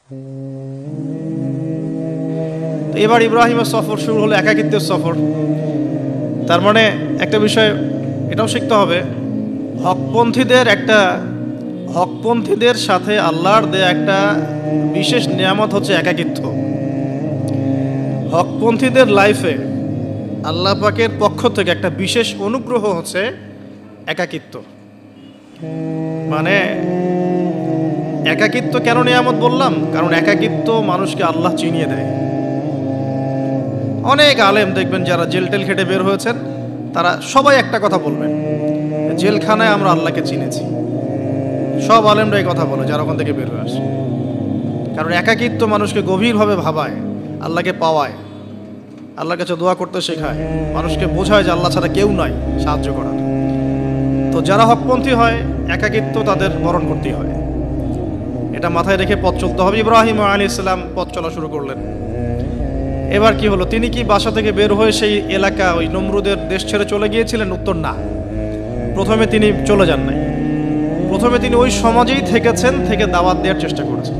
তো এবার ইব্রাহিমের সফর শুরু হলো, একাকিত্বের সফর। তার মানে একটা বিষয় এটাও শিখতে হবে, হকপন্থীদের সাথে আল্লাহর দেয়া একটা বিশেষ নিয়ামত হচ্ছে একাকিত্ব। হকপন্থীদের লাইফে আল্লাহ পাকের পক্ষ থেকে একটা বিশেষ অনুগ্রহ হচ্ছে একাকিত্ব। মানে একাকিত্ব কেন নিয়ামত বললাম? কারণ একাকিত্ব মানুষকে আল্লাহ চিনিয়ে দেয়। অনেক আলেম দেখবেন যারা জেল টেল খেটে বের হয়েছেন, তারা সবাই একটা কথা বলবেন, জেলখানায় আমরা আল্লাহকে চিনেছি। সব আলেমরা এই কথা বলে যারা ওখান থেকে বের হয়ে আসে। কারণ একাকিত্ব মানুষকে গভীরভাবে ভাবায়, আল্লাহকে পাওয়ায়, আল্লাহর কাছে দোয়া করতে শেখায়, মানুষকে বোঝায় যে আল্লাহ ছাড়া কেউ নাই সাহায্য করার। তো যারা হকপন্থী হয়, একাকিত্ব তাদের বরণ করতেই হয়। এটা মাথায় রেখে পথ চলতে হবে। ইব্রাহিম আলাইহিস সালাম পথ চলা শুরু করলেন। এবার কি হলো? তিনি কি বাসা থেকে বের হয়ে সেই এলাকা, ওই নমরুদের দেশ ছেড়ে চলে গিয়েছিলেন? উত্তর না। প্রথমে তিনি চলে যান নাই, প্রথমে তিনি ওই সমাজেই থেকেছেন, থেকে দাওয়াত দেওয়ার চেষ্টা করেছেন।